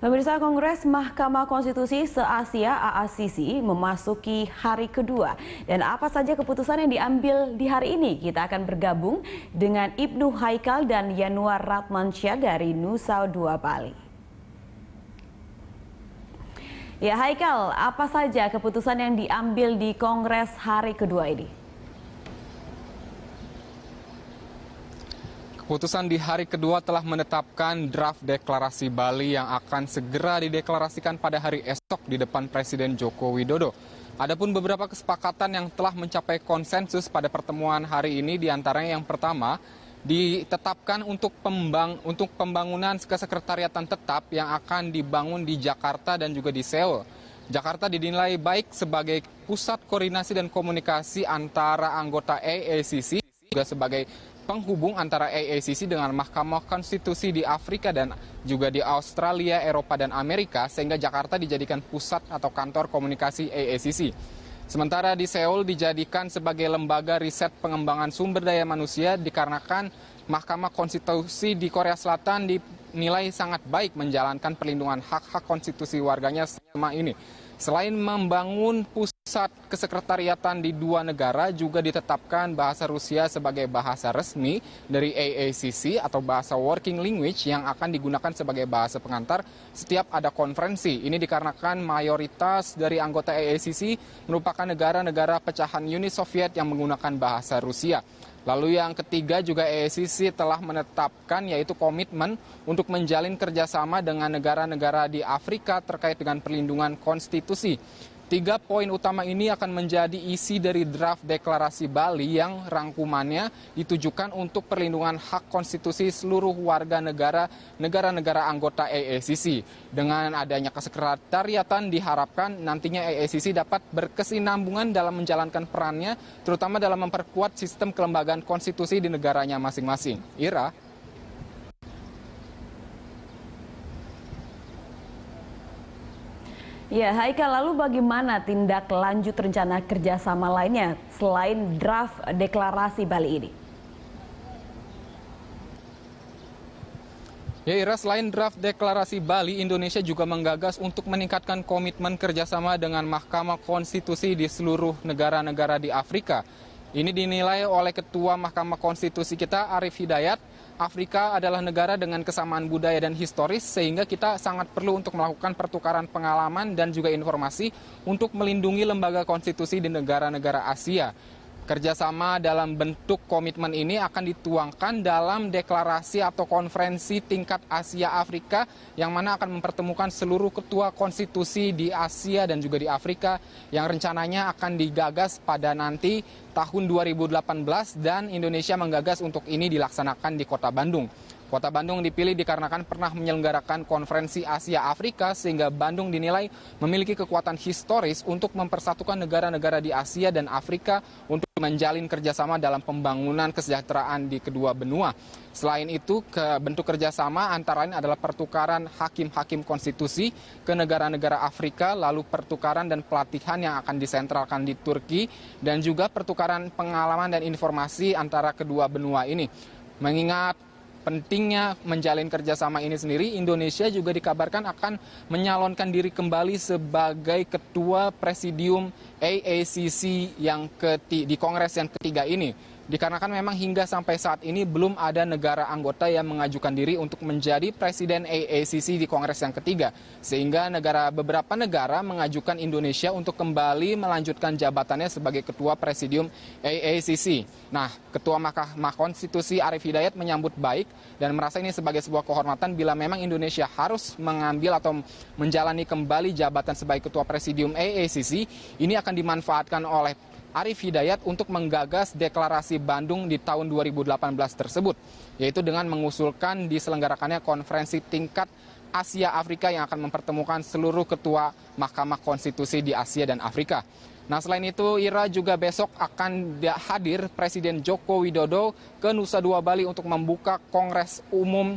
Pemirsa, Kongres Mahkamah Konstitusi se-Asia (AACC) memasuki hari kedua. Dan apa saja keputusan yang diambil di hari ini? Kita akan bergabung dengan Ibnu Haikal dan Yanuar Ratmansyah dari Nusa Dua Bali. Ya, Haikal, apa saja keputusan yang diambil di Kongres hari kedua ini? Keputusan di hari kedua telah menetapkan draft deklarasi Bali yang akan segera dideklarasikan pada hari esok di depan Presiden Joko Widodo. Adapun beberapa kesepakatan yang telah mencapai konsensus pada pertemuan hari ini, diantaranya yang pertama, ditetapkan untuk pembangunan kesekretariatan tetap yang akan dibangun di Jakarta dan juga di Seoul. Jakarta dinilai baik sebagai pusat koordinasi dan komunikasi antara anggota AACC, juga sebagai penghubung antara AACC dengan Mahkamah Konstitusi di Afrika dan juga di Australia, Eropa, dan Amerika, sehingga Jakarta dijadikan pusat atau kantor komunikasi AACC. Sementara di Seoul dijadikan sebagai lembaga riset pengembangan sumber daya manusia dikarenakan Mahkamah Konstitusi di Korea Selatan dinilai sangat baik menjalankan perlindungan hak-hak konstitusi warganya selama ini. Selain membangun pusat kesekretariatan di dua negara, juga ditetapkan bahasa Rusia sebagai bahasa resmi dari AACC atau bahasa working language yang akan digunakan sebagai bahasa pengantar setiap ada konferensi. Ini dikarenakan mayoritas dari anggota AACC merupakan negara-negara pecahan Uni Soviet yang menggunakan bahasa Rusia. Lalu yang ketiga juga AACC telah menetapkan yaitu komitmen untuk menjalin kerjasama dengan negara-negara di Afrika terkait dengan perlindungan konstitusi. 3 poin utama ini akan menjadi isi dari draft deklarasi Bali yang rangkumannya ditujukan untuk perlindungan hak konstitusi seluruh warga negara anggota AACC. Dengan adanya kesekretariatan diharapkan nantinya AACC dapat berkesinambungan dalam menjalankan perannya, terutama dalam memperkuat sistem kelembagaan konstitusi di negaranya masing-masing. Ira. Ya, Haikal, lalu bagaimana tindak lanjut rencana kerjasama lainnya selain draft deklarasi Bali ini? Ya, Ira, selain draft deklarasi Bali, Indonesia juga menggagas untuk meningkatkan komitmen kerjasama dengan Mahkamah Konstitusi di seluruh negara-negara di Afrika. Ini dinilai oleh Ketua Mahkamah Konstitusi kita, Arief Hidayat. Afrika adalah negara dengan kesamaan budaya dan historis, sehingga kita sangat perlu untuk melakukan pertukaran pengalaman dan juga informasi untuk melindungi lembaga konstitusi di negara-negara Asia. Kerjasama dalam bentuk komitmen ini akan dituangkan dalam deklarasi atau konferensi tingkat Asia Afrika yang mana akan mempertemukan seluruh ketua konstitusi di Asia dan juga di Afrika yang rencananya akan digagas pada nanti tahun 2018 dan Indonesia menggagas untuk ini dilaksanakan di Kota Bandung. Kota Bandung dipilih dikarenakan pernah menyelenggarakan konferensi Asia Afrika sehingga Bandung dinilai memiliki kekuatan historis untuk mempersatukan negara-negara di Asia dan Afrika untuk menjalin kerjasama dalam pembangunan kesejahteraan di kedua benua. Selain itu, bentuk kerjasama antara lain adalah pertukaran hakim-hakim konstitusi ke negara-negara Afrika, lalu pertukaran dan pelatihan yang akan disentralkan di Turki, dan juga pertukaran pengalaman dan informasi antara kedua benua ini. Mengingat pentingnya menjalin kerjasama ini sendiri, Indonesia juga dikabarkan akan menyalonkan diri kembali sebagai ketua presidium AACC di Kongres yang ketiga ini. Dikarenakan memang hingga sampai saat ini belum ada negara anggota yang mengajukan diri untuk menjadi presiden AACC di Kongres yang ketiga. Sehingga beberapa negara mengajukan Indonesia untuk kembali melanjutkan jabatannya sebagai ketua presidium AACC. Nah, Ketua Mahkamah Konstitusi Arief Hidayat menyambut baik dan merasa ini sebagai sebuah kehormatan bila memang Indonesia harus mengambil atau menjalani kembali jabatan sebagai ketua presidium AACC. Ini akan dimanfaatkan oleh Arief Hidayat untuk menggagas deklarasi Bandung di tahun 2018 tersebut, yaitu dengan mengusulkan diselenggarakannya konferensi tingkat Asia Afrika yang akan mempertemukan seluruh ketua Mahkamah Konstitusi di Asia dan Afrika. Nah, selain itu, Ira, juga besok akan hadir Presiden Joko Widodo ke Nusa Dua Bali untuk membuka Kongres Umum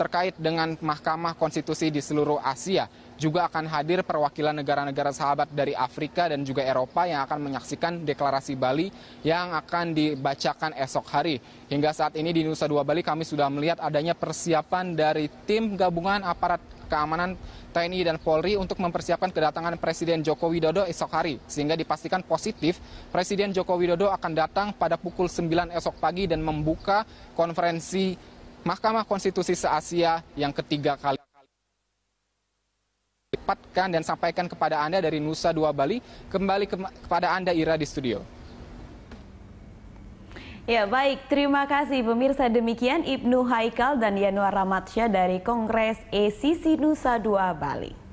terkait dengan Mahkamah Konstitusi di seluruh Asia. Juga akan hadir perwakilan negara-negara sahabat dari Afrika dan juga Eropa yang akan menyaksikan deklarasi Bali yang akan dibacakan esok hari. Hingga saat ini di Nusa Dua Bali kami sudah melihat adanya persiapan dari tim gabungan aparat keamanan TNI dan Polri untuk mempersiapkan kedatangan Presiden Joko Widodo esok hari. Sehingga dipastikan positif Presiden Joko Widodo akan datang pada pukul 9 esok pagi dan membuka konferensi Mahkamah Konstitusi se-Asia yang ketiga kali. Dapatkan dan sampaikan kepada Anda dari Nusa Dua Bali, kembali kepada Anda Ira di studio. Ya baik, terima kasih pemirsa, demikian Ibnu Haikal dan Yanuar Ramadsyah dari Kongres ACC Nusa Dua Bali.